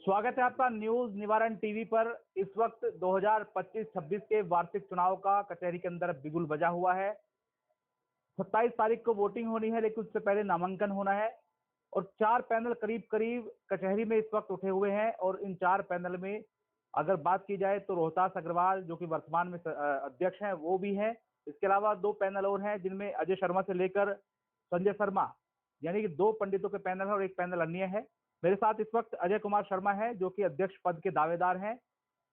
स्वागत है आपका न्यूज निवारण टीवी पर। इस वक्त 2025-26 के वार्षिक चुनाव का कचहरी के अंदर बिगुल बजा हुआ है। 27 तारीख को वोटिंग होनी है, लेकिन उससे पहले नामांकन होना है और 4 पैनल करीब करीब कचहरी में इस वक्त उठे हुए हैं। और इन 4 पैनल में अगर बात की जाए तो रोहतास अग्रवाल जो कि वर्तमान में अध्यक्ष हैं वो भी हैं। इसके अलावा 2 पैनल और हैं जिनमें अजय शर्मा से लेकर संजय शर्मा, यानी कि 2 पंडितों के पैनल है और एक पैनल अन्य है। मेरे साथ इस वक्त अजय कुमार शर्मा है जो कि अध्यक्ष पद के दावेदार हैं।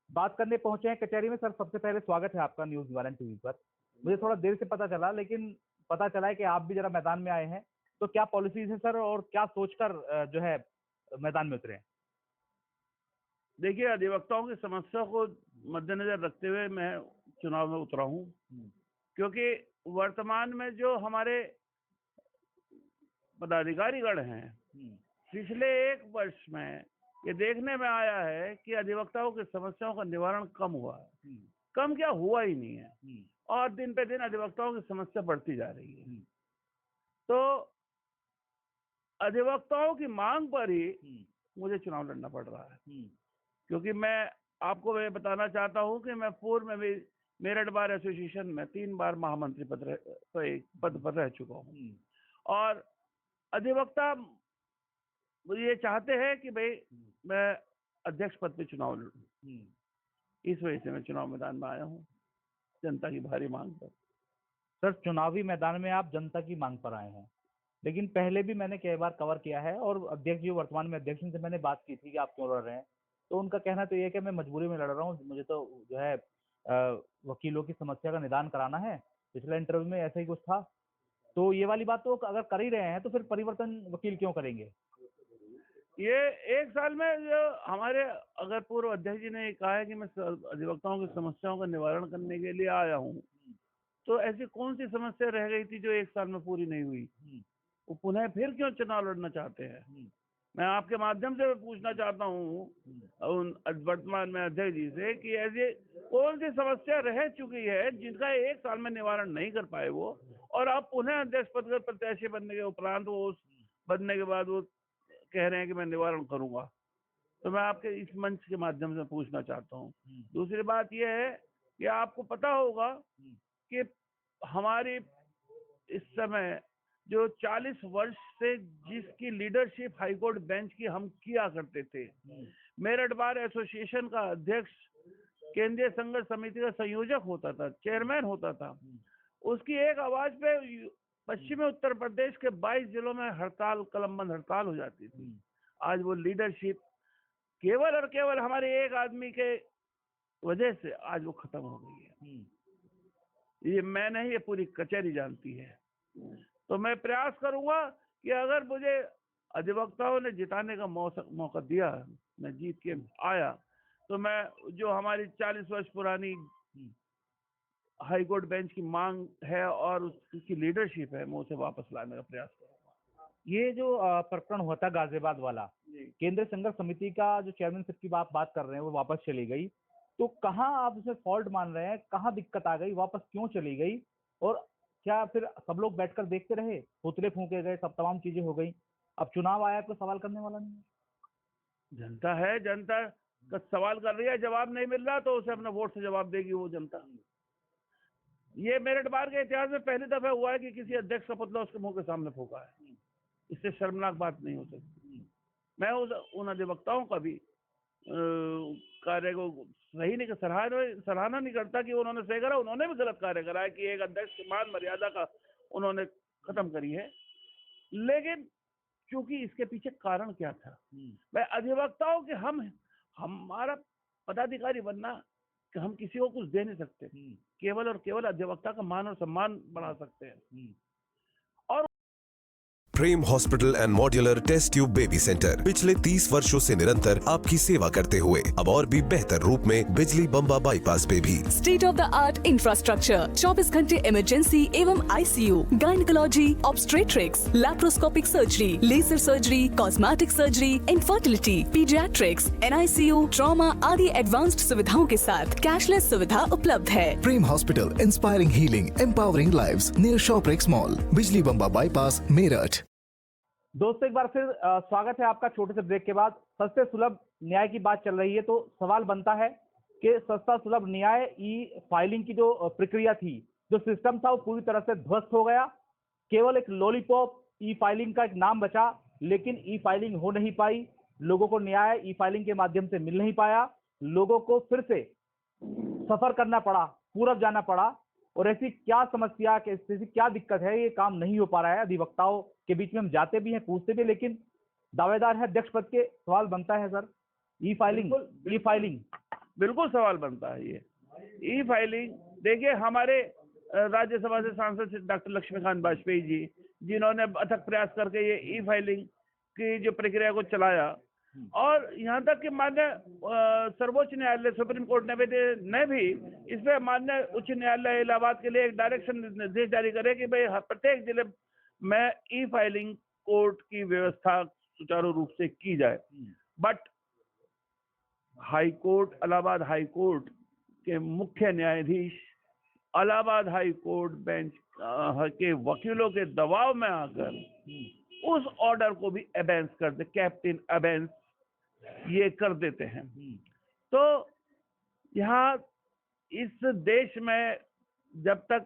बात करने पहुंचे हैं कचहरी में। सर, सबसे पहले स्वागत है आपका न्यूज निवारण टीवी पर। मुझे थोड़ा देर से पता चला, लेकिन पता चला है कि आप भी जरा मैदान में आए हैं, तो क्या पॉलिसीज है सर और क्या सोचकर जो है मैदान में उतरे हैं? देखिए, अधिवक्ताओं की समस्या को मद्देनजर रखते हुए मैं चुनाव में उतरा हूं, क्योंकि वर्तमान में जो हमारे पदाधिकारीगण हैं, पिछले 1 वर्ष में ये देखने में आया है कि अधिवक्ताओं की समस्याओं का निवारण कम हुआ है। कम क्या, हुआ ही नहीं है और दिन पे दिन अधिवक्ताओं की समस्या बढ़ती जा रही है। तो अधिवक्ताओं की मांग पर ही मुझे चुनाव लड़ना पड़ रहा है, क्योंकि मैं आपको बताना चाहता हूं कि मैं पूर्व में भी मेरठ बार एसोसिएशन में 3 बार महामंत्री पद पर रह चुका हूं और अधिवक्ता ये चाहते हैं कि भाई मैं अध्यक्ष पद पे चुनाव लड़ूं। इस वजह से मैं चुनाव मैदान में आया हूं, जनता की भारी मांग पर। सर, चुनावी मैदान में आप जनता की मांग पर आए हैं, लेकिन पहले भी मैंने कई बार कवर किया है और अध्यक्ष जी वर्तमान में अध्यक्ष से मैंने बात की थी कि आप क्यों लड़ रहे हैं, तो उनका कहना तो ये है कि मैं मजबूरी में लड़ रहा हूँ, मुझे तो जो है वकीलों की समस्या का निदान कराना है। पिछले इंटरव्यू में ऐसा ही कुछ था। तो ये वाली बात तो अगर कर ही रहे हैं तो फिर परिवर्तन वकील क्यों करेंगे? ये 1 साल में जो हमारे अगर पूर्व अध्यक्ष जी ने कहा है कि मैं अधिवक्ताओं की समस्याओं का निवारण करने के लिए आया हूँ, तो ऐसी कौन सी समस्या रह गई थी जो 1 साल में पूरी नहीं हुई? वो पुनः फिर क्यों चुनाव लड़ना चाहते हैं? मैं आपके माध्यम से पूछना चाहता हूँ वर्तमान में अध्यक्ष जी से कि ऐसी कौन सी समस्या रह चुकी है जिनका 1 साल में निवारण नहीं कर पाए वो, और अब पुनः अध्यक्ष पद पर प्रत्याशी बनने के उपरांत वो बनने के बाद वो कह रहे हैं कि मैं निवारण करूंगा। तो मैं आपके इस मंच के माध्यम से पूछना चाहता हूँ। दूसरी बात यह है कि आपको पता होगा कि हमारी इस समय जो 40 वर्ष से जिसकी लीडरशिप हाईकोर्ट बेंच की हम किया करते थे, मेरठ बार एसोसिएशन का अध्यक्ष केंद्रीय संघर्ष समिति का संयोजक होता था, चेयरमैन होता था, उसकी एक आवाज पे पश्चिमी उत्तर प्रदेश के 22 जिलों में हड़ताल, कलमबंद हड़ताल हो जाती थी। आज वो लीडरशिप केवल और केवल हमारे एक आदमी के वजह से आज वो खत्म हो गई है। ये मैं नहीं, ये पूरी कचहरी जानती है। तो मैं प्रयास करूंगा कि अगर मुझे अधिवक्ताओं ने जिताने का मौका दिया, मैं जीत के आया, तो मैं जो हमारी 40 वर्ष पुरानी हाईकोर्ट बेंच की मांग है और उसकी लीडरशिप है, मैं उसे वापस लाने का प्रयास करूंगा। ये जो प्रकरण हुआ था गाजियाबाद वाला, केंद्रीय संघर्ष समिति का जो चेयरमैनशिप की बात कर रहे हैं वो वापस चली गई, तो कहाँ आप उसे फॉल्ट मान रहे हैं? कहाँ दिक्कत आ गई? वापस क्यों चली गई? और क्या फिर सब लोग बैठकर देखते रहे, पुतले फूंके गए, सब तमाम चीजें हो गई, अब चुनाव आया कोई सवाल करने वाला नहीं? जनता है, जनता का सवाल कर रही है, जवाब नहीं मिल रहा तो उसे अपने वोट से जवाब देगी वो जनता। ये मेरठ बार के इतिहास में पहली दफा हुआ है कि किसी अध्यक्ष का पुतला उसके मुंह के सामने फूंका है। इससे शर्मनाक बात नहीं हो सकती। मैं उन अधिवक्ताओं का भी कार्य को सही नहीं, सराहना नहीं करता कि उन्होंने सही करा, उन्होंने भी गलत कार्य करा है कि एक अध्यक्ष की मान मर्यादा का उन्होंने खत्म करी है। लेकिन क्योंकि इसके पीछे कारण क्या था, मैं अधिवक्ताओं के हमारा पदाधिकारी बनना कि हम किसी को कुछ दे नहीं सकते, केवल और केवल अधिवक्ता का मान और सम्मान बढ़ा सकते हैं। और Prem hospital and modular test tube baby centre पिछले 30 वर्षों से निरंतर आपकी सेवा करते हुए अब और भी बेहतर रूप में बिजली बम्बा बाईपास पे भी state of the art infrastructure, 24 घंटे इमरजेंसी एवं ICU, gynaecology, obstetrics, laparoscopic surgery, laser surgery, cosmetic surgery, infertility, paediatrics, NICU, trauma आदि एडवांस्ड सुविधाओं के साथ कैशलेस सुविधा उपलब्ध है। Prem hospital, inspiring healing, empowering lives, near Shoprix mall, Bijli Bamba bypass, Meerut. दोस्तों, एक बार फिर स्वागत है आपका छोटे से ब्रेक के बाद। सस्ते सुलभ न्याय की बात चल रही है तो सवाल बनता है कि सस्ता सुलभ न्याय ई फाइलिंग की जो प्रक्रिया थी, जो सिस्टम था, वो पूरी तरह से ध्वस्त हो गया। केवल एक लॉलीपॉप ई फाइलिंग का एक नाम बचा, लेकिन ई फाइलिंग हो नहीं पाई। लोगों को न्याय ई फाइलिंग के माध्यम से मिल नहीं पाया। लोगों को फिर से सफर करना पड़ा, पूरब जाना पड़ा। और ऐसी क्या समस्या, ऐसी क्या दिक्कत है, ये काम नहीं हो पा रहा है। अधिवक्ताओं के बीच में हम जाते भी हैं, पूछते भी, लेकिन दावेदार है अध्यक्ष पद के। सवाल बनता है सर, ई फाइलिंग, ई फाइलिंग बिल्कुल सवाल बनता है। ये ई फाइलिंग देखिए, हमारे राज्यसभा से सांसद डॉक्टर लक्ष्मीकांत वाजपेयी जी, जिन्होंने अथक प्रयास करके ये ई फाइलिंग की जो प्रक्रिया को चलाया, और यहाँ तक कि मान्य सर्वोच्च न्यायालय सुप्रीम कोर्ट ने भी इस पे मान्य उच्च न्यायालय इलाहाबाद के लिए एक डायरेक्शन निर्देश जारी करे कि भाई प्रत्येक जिले में ई फाइलिंग कोर्ट की व्यवस्था सुचारू रूप से की जाए। But high court, Allahabad high court के मुख्य न्यायाधीश, इलाहाबाद हाई कोर्ट बेंच के वकीलों के दबाव में आकर उस ऑर्डर को भी अबेंस कर दे, कैप्टन अबेंस ये कर देते हैं। तो यहाँ इस देश में जब तक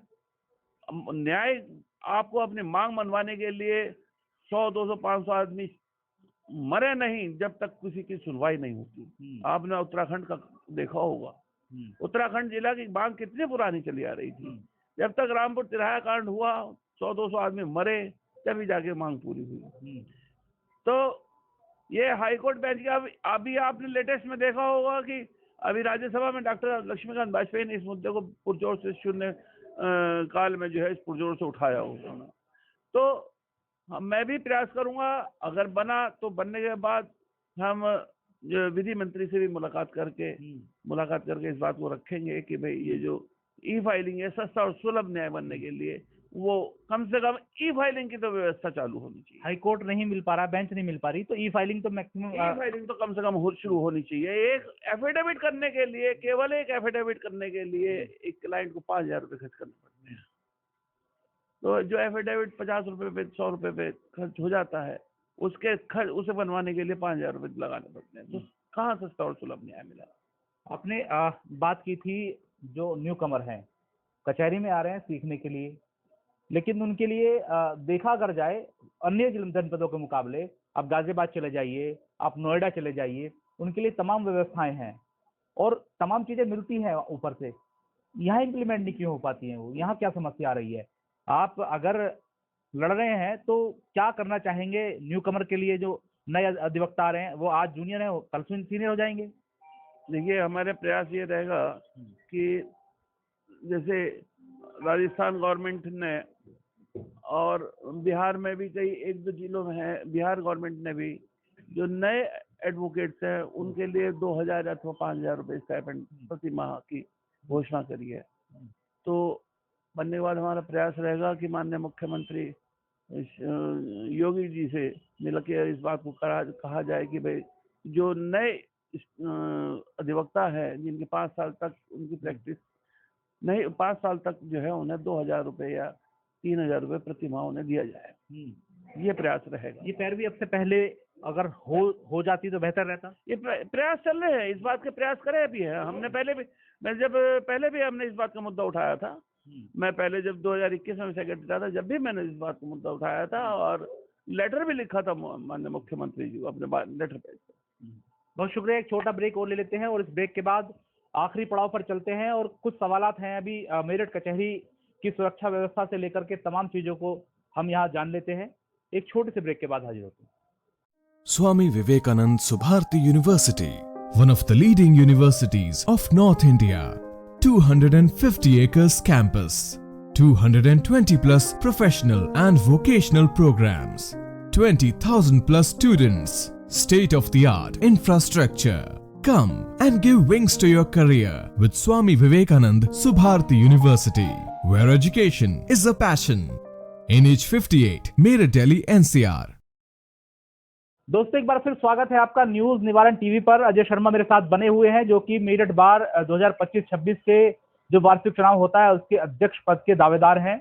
न्याय आपको अपनी मांग मनवाने के लिए 100, 200, 500 आदमी मरे नहीं, जब तक किसी की सुनवाई नहीं होती। आपने उत्तराखंड का देखा होगा, उत्तराखंड जिला की मांग कितनी पुरानी चली आ रही थी। जब तक रामपुर तिराहा कांड हुआ, 100, 200 आदमी मरे, तभी जाके मांग पूरी हुई। तो ये हाईकोर्ट बेंच का अभी आपने लेटेस्ट में देखा होगा कि अभी राज्यसभा में डॉक्टर लक्ष्मीकांत वाजपेयी ने इस मुद्दे को पुरजोर से शून्य काल में जो है पुरजोर से उठाया उन्होंने। तो मैं भी प्रयास करूंगा, अगर बना तो बनने के बाद हम विधि मंत्री से भी मुलाकात करके इस बात को रखेंगे कि भाई ये जो ई फाइलिंग है, सस्ता और सुलभ न्याय बनने के लिए वो कम से कम ई फाइलिंग की तो व्यवस्था चालू होनी चाहिए। हाई कोर्ट नहीं मिल पा रहा, बेंच नहीं मिल पा रही, तो ई फाइलिंग तो मैक्सिमम, ई फाइलिंग तो कम से कम शुरू होनी चाहिए। एक एफिडेविट करने के लिए, केवल एक एफिडेविट करने के लिए एक क्लाइंट को 5,000 रुपए खर्च करने पड़ते हैं। तो जो एफिडेविट 50 रुपए पे, 100 रुपए पे खर्च हो जाता है, उसे बनवाने के लिए 5,000 रुपए लगाने पड़ते हैं। तो कहाँ सस्ता और सुलभ न्याय मिला। आपने बात की थी जो न्यू कमर हैं, कचहरी में आ रहे हैं सीखने के लिए, लेकिन उनके लिए देखा अगर जाए अन्य जनपदों के मुकाबले, आप गाजियाबाद चले जाइए, आप नोएडा चले जाइए, उनके लिए तमाम व्यवस्थाएं हैं और तमाम चीजें मिलती हैं ऊपर से। यहाँ इम्प्लीमेंट नहीं क्यों हो पाती हैं वो, यहाँ क्या समस्या आ रही है? आप अगर लड़ रहे हैं तो क्या करना चाहेंगे न्यू कमर के लिए? जो नए अधिवक्ता आ रहे हैं वो आज जूनियर है, कल सीनियर हो जाएंगे। देखिए, हमारे प्रयास ये रहेगा कि जैसे राजस्थान गवर्नमेंट ने और बिहार में भी कई 1-2 जिलों में है, बिहार गवर्नमेंट ने भी जो नए एडवोकेट्स हैं उनके लिए 2,000 अथवा 5,000 रुपए स्टाइपेंड प्रति माह की घोषणा करी है। तो बनने के बाद हमारा प्रयास रहेगा कि माननीय मुख्यमंत्री योगी जी से मिलकर इस बात को कहा जाए कि भाई जो नए अधिवक्ता है जिनके 5 साल तक उनकी प्रैक्टिस नहीं, 5 साल तक जो है उन्हें 2,000 रुपए या 3,000 रुपए प्रति माह उन्हें दिया जाए। ये प्रयास रहेगा। ये पैरवी अब से पहले अगर हो जाती तो बेहतर रहता। ये प्रयास चल रहे हैं, इस बात के प्रयास करे भी है। हमने पहले भी हमने इस बात का मुद्दा उठाया था। मैं पहले जब 2021 में सेक्रेटरी था, जब भी मैंने इस बात का मुद्दा उठाया था और लेटर भी लिखा था माननीय मुख्यमंत्री जी को अपने लेटर पे। बहुत शुक्रिया। एक छोटा ब्रेक और ले लेते हैं और इस ब्रेक के बाद आखिरी पड़ाव पर चलते हैं और कुछ सवालात हैं अभी मेरठ कचहरी की सुरक्षा व्यवस्था से लेकर के तमाम चीजों को हम यहाँ जान लेते हैं। एक छोटे से ब्रेक के बाद हाजिर होते हैं। Swami Vivekanand Subharti University, one of the leading universities of North India. 250 acres campus, 220 plus professional and vocational programs, 20,000 plus students, state of the art infrastructure. Come and give wings to your career with Swami Vivekanand Subharti University, where education is a passion. NH 58, Meerut, Delhi, NCR. दोस्तों, एक बार फिर स्वागत है आपका news निवारण TV पर। अजय शर्मा मेरे साथ बने हुए हैं जो कि मेरठ बार 2025-26 के जो वार्षिक चुनाव होता है उसके अध्यक्ष पद के दावेदार हैं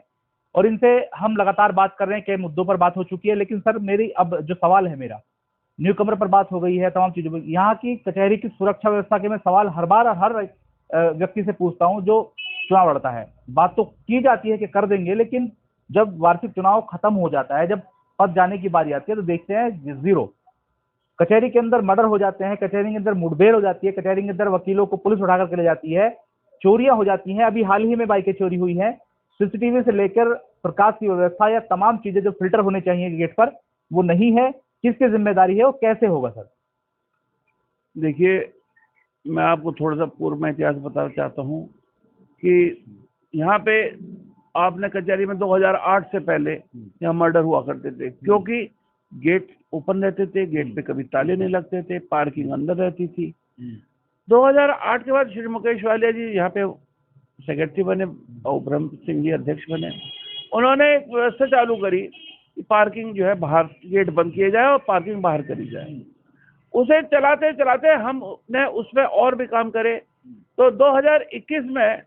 और इनसे हम लगातार बात कर रहे हैं। कई मुद्दों पर बात हो चुकी है, लेकिन सर मेरी अब जो सवाल है मेरा न्यू कमर पर बात हो गई है, तमाम चीजों पर। यहाँ की कचहरी की सुरक्षा व्यवस्था के मैं सवाल हर बार हर व्यक्ति से पूछता हूँ जो चुनाव लड़ता है। बात तो की जाती है कि कर देंगे, लेकिन जब वार्षिक चुनाव खत्म हो जाता है, जब पद जाने की बारी आती है, तो देखते हैं जीरो। कचहरी के अंदर मर्डर हो जाते हैं, कचहरी के अंदर मुठभेड़ हो जाती है, कचहरी के अंदर वकीलों को पुलिस उठा करके ले जाती है, चोरियां हो जाती हैं। अभी हाल ही में बाइकें चोरी हुई हैं। सीसीटीवी से लेकर प्रकाश की व्यवस्था या तमाम चीजें जो फिल्टर होने चाहिए गेट पर, वो नहीं है। किसकी जिम्मेदारी है और कैसे होगा सर? देखिए, मैं आपको थोड़ा सा पूर्व में इतिहास बताना चाहता हूँ कि यहाँ पे आपने कचहरी में 2008 से पहले यहाँ मर्डर हुआ करते थे, क्योंकि गेट ओपन रहते थे, गेट पे कभी ताले नहीं लगते थे, पार्किंग अंदर रहती थी। 2008 के बाद श्री मुकेश वालिया जी यहाँ पे सेक्रेटरी बने और ब्रह्म सिंह जी अध्यक्ष बने। उन्होंने एक व्यवस्था चालू करी कि पार्किंग जो है बाहर, गेट बंद किए जाए और पार्किंग बाहर करी जाए। उसे चलाते चलाते हमने उसमें और भी काम करे। तो 2021 में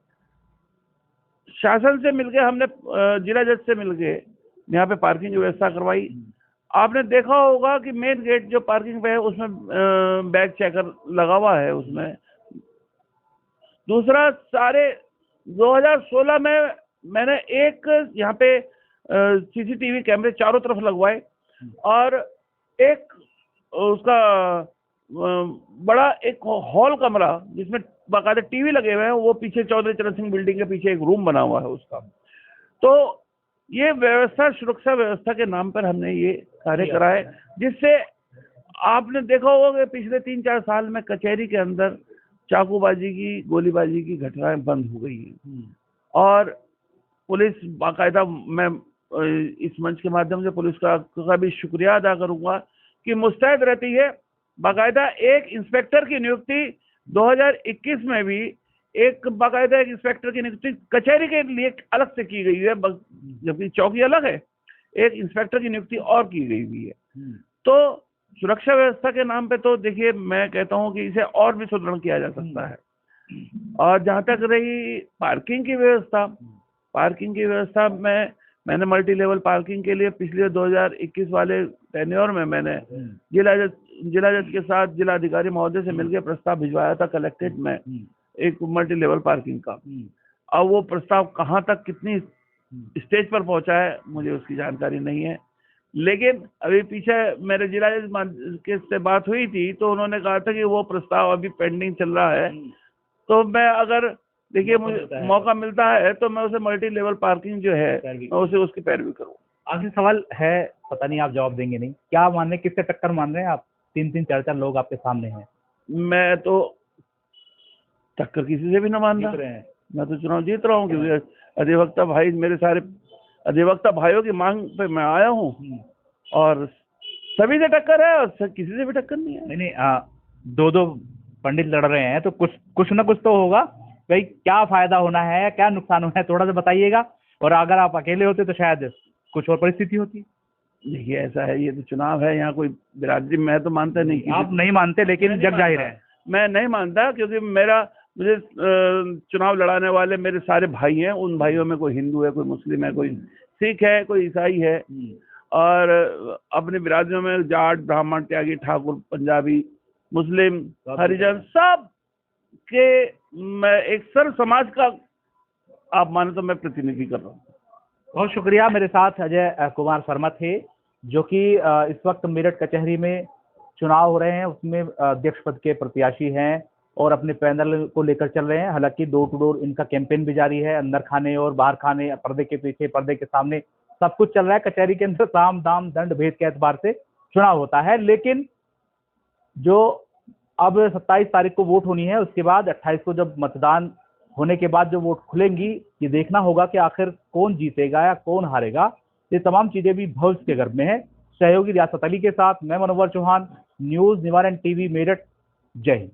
शासन से मिलके हमने जिला जज से मिलके यहाँ पे पार्किंग की व्यवस्था करवाई। आपने देखा होगा कि मेन गेट जो पार्किंग पे है उसमें बैग चेकर लगा हुआ है उसमें। दूसरा, सारे 2016 में मैंने एक यहाँ पे सीसीटीवी कैमरे चारों तरफ लगवाए और एक उसका बड़ा एक हॉल कमरा जिसमें बाकायदा टीवी लगे हुए हैं, वो पीछे चौधरी चरण सिंह बिल्डिंग के पीछे एक रूम बना हुआ है उसका। तो ये व्यवस्था, सुरक्षा व्यवस्था के नाम पर हमने ये कार्य कराए, जिससे आपने देखा होगा कि पिछले 3-4 साल में कचहरी के अंदर चाकूबाजी की, गोलीबाजी की घटनाएं बंद हो गई हैं। और पुलिस बाकायदा, मैं इस मंच के माध्यम से पुलिस का भी शुक्रिया अदा करूंगा कि मुस्तैद रहती है। बाकायदा एक इंस्पेक्टर की नियुक्ति 2021 में भी एक इंस्पेक्टर की नियुक्ति कचहरी के लिए अलग से की गई है, जबकि चौकी अलग है, एक इंस्पेक्टर की नियुक्ति और की गई हुई है। तो सुरक्षा व्यवस्था के नाम पे तो देखिए, मैं कहता हूं कि इसे और भी सुदृढ़ किया जा सकता है। और जहां तक रही पार्किंग की व्यवस्था, मैंने मल्टी लेवल पार्किंग के लिए पिछले 2021 वाले टेन्योर में मैंने जिला जज के साथ जिलाधिकारी महोदय से मिलकर प्रस्ताव भिजवाया था कलेक्ट्रेट में एक मल्टी लेवल पार्किंग का। अब वो प्रस्ताव कहाँ तक, कितनी स्टेज पर पहुंचा है, मुझे उसकी जानकारी नहीं है। लेकिन अभी पीछे मेरे जिला जज के से बात हुई थी, तो उन्होंने कहा था कि वो प्रस्ताव अभी पेंडिंग चल रहा है। तो मैं, अगर देखिए मुझे मौका मिलता है तो मैं उसे मल्टी लेवल पार्किंग जो है मैं उसे उसकी पैरवी करूँ। आखिरी सवाल है, पता नहीं आप जवाब देंगे नहीं, क्या मान रहे, किससे टक्कर मान रहे हैं आप? 3-3, 4-4 लोग आपके सामने हैं। मैं तो टक्कर किसी से भी न मान रहा, मैं तो चुनाव जीत रहा हूँ, क्योंकि अधिवक्ता भाई, मेरे सारे अधिवक्ता भाइयों की मांग पे मैं आया हूँ और सभी से टक्कर है और किसी से भी टक्कर नहीं है। नहीं, 2-2 पंडित लड़ रहे हैं, तो कुछ ना कुछ तो होगा भाई। क्या फायदा होना है, क्या नुकसान होना है, थोड़ा सा बताइएगा। और अगर आप अकेले होते तो शायद कुछ और परिस्थिति होती। देखिए, ऐसा है, ये तो चुनाव है, यहाँ कोई बिरादरी, मैं तो मानता नहीं। आप नहीं मानते, लेकिन जग जाहिर है। मैं नहीं मानता, क्योंकि मुझे चुनाव लड़ाने वाले मेरे सारे भाई हैं। उन भाइयों में कोई हिंदू है, कोई मुस्लिम है, कोई सिख है, कोई ईसाई है, और अपने बिरादरियों में जाट, ब्राह्मण, त्यागी, ठाकुर, पंजाबी, मुस्लिम, हरिजन, सब के मैं एक सर्व समाज का, आप माने तो मैं प्रतिनिधि कर रहा हूँ। बहुत शुक्रिया। मेरे साथ अजय कुमार शर्मा थे, जो कि इस वक्त मेरठ कचहरी में चुनाव हो रहे हैं, उसमें अध्यक्ष पद के प्रत्याशी हैं और अपने पैनल को लेकर चल रहे हैं। हालांकि डोर टू डोर इनका कैंपेन भी जारी है, अंदर खाने और बाहर खाने, पर्दे के पीछे, पर्दे के सामने, सब कुछ चल रहा है। कचहरी के अंदर साम दाम दंड भेद के एतबार से चुनाव होता है। लेकिन जो अब 27 तारीख को वोट होनी है, उसके बाद 28 को जब मतदान होने के बाद जो वोट खुलेंगी, ये देखना होगा कि आखिर कौन जीतेगा या कौन हारेगा। ये तमाम चीजें भी भविष्य के गर्भ में है। सहयोगी रियासत अली के साथ मैं मनोवर चौहान, न्यूज निवारण टीवी मेरठ। जय हिंद।